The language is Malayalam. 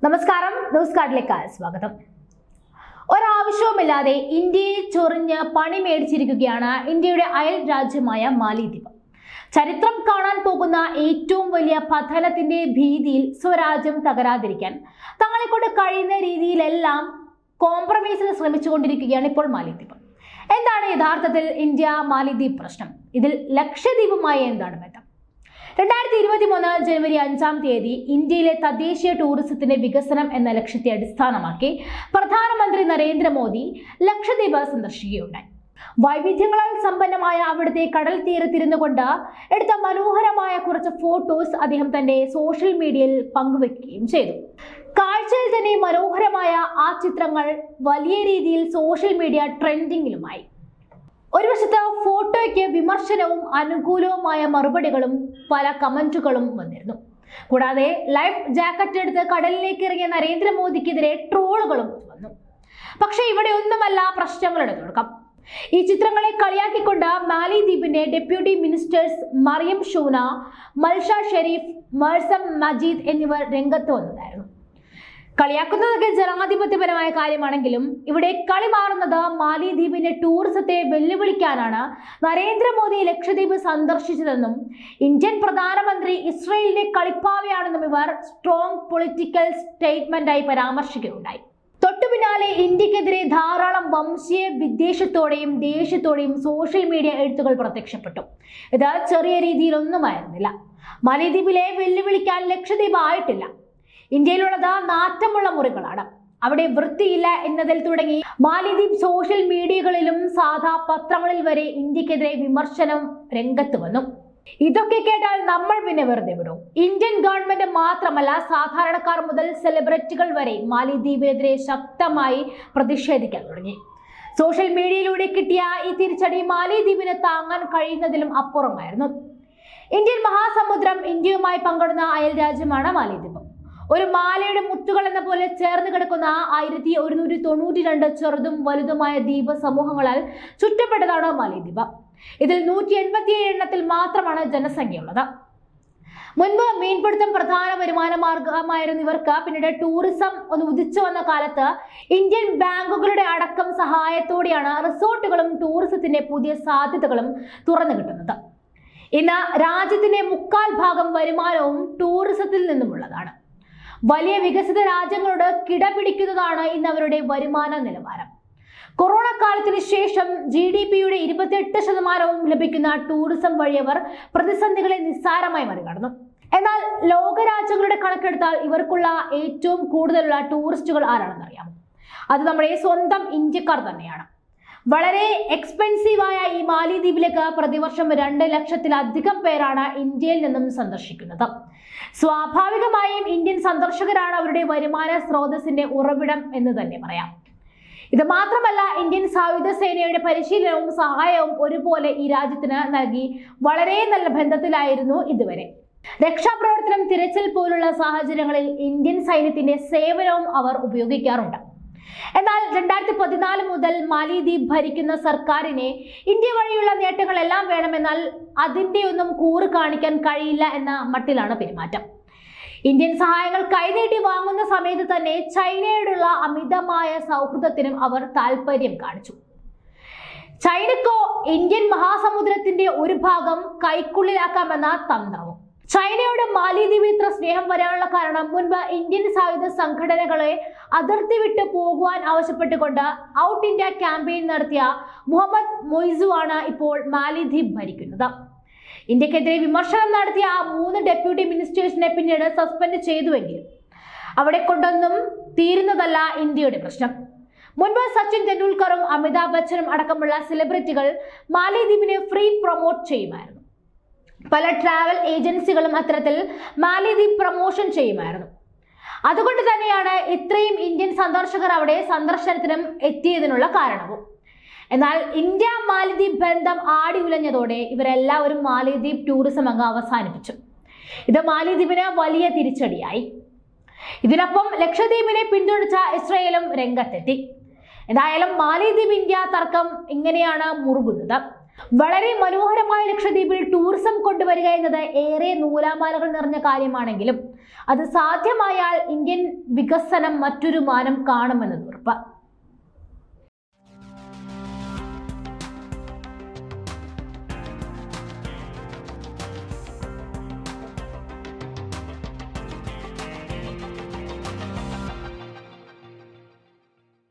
നമസ്കാരം, ന്യൂസ് കാർഡിലേക്ക് സ്വാഗതം. ഒരാവശ്യവുമില്ലാതെ ഇന്ത്യയെ ചൊറിഞ്ഞ് പണി മേടിച്ചിരിക്കുകയാണ് ഇന്ത്യയുടെ അയൽ രാജ്യമായ മാലിദ്വീപ്. ചരിത്രം കാണാൻ പോകുന്ന ഏറ്റവും വലിയ പതനത്തിന്റെ ഭീതിയിൽ സ്വരാജ്യം തകരാതിരിക്കാൻ തങ്ങളെ കൊണ്ട് കഴിയുന്ന രീതിയിലെല്ലാം കോംപ്രമൈസിന് ശ്രമിച്ചുകൊണ്ടിരിക്കുകയാണ് ഇപ്പോൾ മാലിദ്വീപ്. എന്താണ് യഥാർത്ഥത്തിൽ ഇന്ത്യ മാലിദ്വീപ് പ്രശ്നം? ഇതിൽ ലക്ഷദ്വീപുമായി എന്താണ് ബന്ധം? 2023 ജനുവരി 5-ാം തീയതി ഇന്ത്യയിലെ തദ്ദേശീയ ടൂറിസത്തിന്റെ വികസനം എന്ന ലക്ഷ്യത്തെ അടിസ്ഥാനമാക്കി പ്രധാനമന്ത്രി നരേന്ദ്രമോദി ലക്ഷദ്വീപ് സന്ദർശിക്കുകയുണ്ടായി. വൈവിധ്യങ്ങളാൽ സമ്പന്നമായ അവിടുത്തെ കടൽ തീരത്തിരുന്നു കൊണ്ട് എടുത്ത മനോഹരമായ കുറച്ച് ഫോട്ടോസ് അദ്ദേഹം തന്റെ സോഷ്യൽ മീഡിയയിൽ പങ്കുവെക്കുകയും ചെയ്തു. കാഴ്ചയിൽ തന്നെ മനോഹരമായ ആ ചിത്രങ്ങൾ വലിയ രീതിയിൽ സോഷ്യൽ മീഡിയ ട്രെൻഡിങ്ങിലുമായി. ഒരു വശത്ത് ഫോട്ടോയ്ക്ക് വിമർശനവും അനുകൂലവുമായ മറുപടികളും പല കമന്റുകളും വന്നിരുന്നു. കൂടാതെ ലൈഫ് ജാക്കറ്റ് എടുത്ത് കടലിലേക്ക് ഇറങ്ങിയ നരേന്ദ്രമോദിക്കെതിരെ ട്രോളുകളും വന്നു. പക്ഷേ ഇവിടെ ഒന്നുമല്ല പ്രശ്നങ്ങളുടെ തുടക്കം. ഈ ചിത്രങ്ങളെ കളിയാക്കിക്കൊണ്ട് മാലിദ്വീപിന്റെ ഡെപ്യൂട്ടി മിനിസ്റ്റേഴ്സ് മറിയം ഷൂന, മൽഷ ഷെരീഫ്, മർസം മജീദ് എന്നിവർ രംഗത്ത് വന്നതായിരുന്നു. കളിയാക്കുന്നതൊക്കെ ജനാധിപത്യപരമായ കാര്യമാണെങ്കിലും ഇവിടെ കളി മാറുന്നത് മാലിദ്വീപിന്റെ ടൂറിസത്തെ വെല്ലുവിളിക്കാനാണ് നരേന്ദ്രമോദി ലക്ഷദ്വീപ് സന്ദർശിച്ചതെന്നും ഇന്ത്യൻ പ്രധാനമന്ത്രി ഇസ്രയേലിന്റെ കളിപ്പാവയാണെന്നും ഇവർ സ്ട്രോങ് പൊളിറ്റിക്കൽ സ്റ്റേറ്റ്മെന്റായി പരാമർശിക്കുകയുണ്ടായി. തൊട്ടു പിന്നാലെ ഇന്ത്യക്കെതിരെ ധാരാളം വംശീയ വിദ്വേഷത്തോടെയും ദേഷ്യത്തോടെയും സോഷ്യൽ മീഡിയ എഴുത്തുകൾ പ്രത്യക്ഷപ്പെട്ടു. ഇത് ചെറിയ രീതിയിലൊന്നുമായിരുന്നില്ല. മാലിദ്വീപിലെ വെല്ലുവിളിക്കാൻ ലക്ഷദ്വീപ് ആയിട്ടില്ല. ഇന്ത്യയിലുള്ളത് നാറ്റമുള്ള മുറികളാണ്, അവിടെ വൃത്തിയില്ല എന്നതിൽ തുടങ്ങി മാലിദ്വീപ് സോഷ്യൽ മീഡിയകളിലും സാധാ പത്രങ്ങളിൽ വരെ ഇന്ത്യക്കെതിരെ വിമർശനം രംഗത്ത് വന്നു. ഇതൊക്കെ കേട്ടാൽ നമ്മൾ പിന്നെ വെറുതെ വിടും? ഇന്ത്യൻ ഗവൺമെന്റ് മാത്രമല്ല, സാധാരണക്കാർ മുതൽ സെലിബ്രിറ്റികൾ വരെ മാലിദ്വീപിനെതിരെ ശക്തമായി പ്രതിഷേധിക്കാൻ തുടങ്ങി. സോഷ്യൽ മീഡിയയിലൂടെ കിട്ടിയ ഈ തിരിച്ചടി മാലിദ്വീപിന് താങ്ങാൻ കഴിയുന്നതിലും അപ്പുറമായിരുന്നു. ഇന്ത്യൻ മഹാസമുദ്രം ഇന്ത്യയുമായി പങ്കിടുന്ന അയൽ രാജ്യമാണ് മാലിദ്വീപ്. ഒരു മാലയുടെ മുത്തുകൾ എന്ന പോലെ ചേർന്ന് കിടക്കുന്ന 1192 ചെറുതും വലുതുമായ ദ്വീപ സമൂഹങ്ങളാൽ ചുറ്റപ്പെട്ടതാണ് മാലിദ്വീപ്. ഇതിൽ 187 എണ്ണത്തിൽ മാത്രമാണ് ജനസംഖ്യയുള്ളത്. മുൻപ് മീൻപിടുത്തം പ്രധാന വരുമാന മാർഗമായിരുന്ന ഇവർക്ക് പിന്നീട് ടൂറിസം ഒന്ന് ഉദിച്ചു വന്ന കാലത്ത് ഇന്ത്യൻ ബാങ്കുകളുടെ അടക്കം സഹായത്തോടെയാണ് റിസോർട്ടുകളും ടൂറിസത്തിന്റെ പുതിയ സാധ്യതകളും തുറന്നു കിട്ടുന്നത്. ഇന്ന് രാജ്യത്തിന്റെ 3/4 വരുമാനവും ടൂറിസത്തിൽ നിന്നുമുള്ളതാണ്. വലിയ വികസിത രാജ്യങ്ങളോട് കിടപിടിക്കുന്നതാണ് ഇന്ന് അവരുടെ വരുമാന നിലവാരം. കൊറോണ കാലത്തിന് ശേഷം GDPയുടെ 28% ലഭിക്കുന്ന ടൂറിസം വഴി അവർ പ്രതിസന്ധികളെ നിസ്സാരമായി മറികടന്നു. എന്നാൽ ലോകരാജ്യങ്ങളുടെ കണക്കെടുത്താൽ ഇവർക്കുള്ള ഏറ്റവും കൂടുതലുള്ള ടൂറിസ്റ്റുകൾ ആരാണെന്ന് അറിയാമോ? അത് നമ്മുടെ സ്വന്തം ഇന്ത്യക്കാർ തന്നെയാണ്. വളരെ എക്സ്പെൻസീവായ ഈ മാലിദ്വീപിലേക്ക് പ്രതിവർഷം 2 ലക്ഷത്തിലധികം പേരാണ് ഇന്ത്യയിൽ നിന്നും സന്ദർശിക്കുന്നത്. സ്വാഭാവികമായും ഇന്ത്യൻ സന്ദർശകരാണ് അവരുടെ വരുമാന സ്രോതസ്സിന്റെ ഉറവിടം എന്ന് തന്നെ പറയാം. ഇത് മാത്രമല്ല, ഇന്ത്യൻ സായുധ സേനയുടെ പരിശീലനവും സഹായവും ഒരുപോലെ ഈ രാജ്യത്തിന് നൽകി വളരെ നല്ല ബന്ധത്തിലായിരുന്നു ഇതുവരെ. രക്ഷാപ്രവർത്തനം, തിരച്ചിൽ പോലുള്ള സാഹചര്യങ്ങളിൽ ഇന്ത്യൻ സൈന്യത്തിന്റെ സേവനവും അവർ ഉപയോഗിക്കാറുണ്ട്. എന്നാൽ 2014 മുതൽ മാലിദ്വീപ് ഭരിക്കുന്ന സർക്കാരിനെ ഇന്ത്യ വഴിയുള്ള നേട്ടങ്ങളെല്ലാം വേണമെന്നാൽ അതിന്റെ ഒന്നും കൂറ് കാണിക്കാൻ കഴിയില്ല എന്ന മട്ടിലാണ് പെരുമാറ്റം. ഇന്ത്യൻ സഹായങ്ങൾ കൈനീട്ടി വാങ്ങുന്ന സമയത്ത് തന്നെ ചൈനയോടുള്ള അമിതമായ സൗഹൃദത്തിനും അവർ താല്പര്യം കാണിച്ചു. ചൈനക്കോ ഇന്ത്യൻ മഹാസമുദ്രത്തിന്റെ ഒരു ഭാഗം കൈക്കുള്ളിലാക്കാമെന്ന തന്ത്രവും. ചൈനയോട് മാലിദ്വീപിൽ ഇത്ര സ്നേഹം വരാനുള്ള കാരണം മുൻപ് ഇന്ത്യൻ സായുധ സംഘടനകളെ അതിർത്തി വിട്ട് പോകുവാൻ ആവശ്യപ്പെട്ടുകൊണ്ട് ഔട്ട് ഇന്ത്യ ക്യാമ്പയിൻ നടത്തിയ മുഹമ്മദ് മൊയ്സു ആണ് ഇപ്പോൾ മാലിദ്വീപ് ഭരിക്കുന്നത്. ഇന്ത്യക്കെതിരെ വിമർശനം നടത്തിയ 3 ഡെപ്യൂട്ടി മിനിസ്റ്റേഴ്സിനെ പിന്നീട് സസ്പെൻഡ് ചെയ്തുവെങ്കിലും അവിടെ കൊണ്ടൊന്നും തീരുന്നതല്ല ഇന്ത്യയുടെ പ്രശ്നം. മുൻപ് സച്ചിൻ തെണ്ടുൽക്കറും അമിതാഭ് ബച്ചനും അടക്കമുള്ള സെലിബ്രിറ്റികൾ മാലിദ്വീപിനെ ഫ്രീ പ്രൊമോട്ട് ചെയ്യുമായിരുന്നു. പല ട്രാവൽ ഏജൻസികളും അത്തരത്തിൽ മാലിദ്വീപ് പ്രൊമോഷൻ ചെയ്യുമായിരുന്നു. അതുകൊണ്ട് തന്നെയാണ് ഇത്രയും ഇന്ത്യൻ സന്ദർശകർ അവിടെ സന്ദർശനത്തിനും എത്തിയതിനുള്ള കാരണവും. എന്നാൽ ഇന്ത്യ മാലിദ്വീപ് ബന്ധം ആടി ഉലഞ്ഞതോടെ ഇവരെല്ലാവരും മാലിദ്വീപ് ടൂറിസം അങ്ങ് അവസാനിപ്പിച്ചു. ഇത് മാലിദ്വീപിന് വലിയ തിരിച്ചടിയായി. ഇതിനൊപ്പം ലക്ഷദ്വീപിനെ പിന്തുണച്ച ഇസ്രയേലും രംഗത്തെത്തി. എന്തായാലും മാലിദ്വീപ് ഇന്ത്യ തർക്കം ഇങ്ങനെയാണ് മുറുകുന്നത്. വളരെ മനോഹരമായ ലക്ഷദ്വീപിൽ ടൂറിസം കൊണ്ടുവരിക എന്നത് ഏറെ നൂലാമാലകൾ നിറഞ്ഞ കാര്യമാണെങ്കിലും അത് സാധ്യമായാൽ ഇന്ത്യൻ വികസനം മറ്റൊരു മാനം കാണുമെന്നത് ഉറപ്പ്.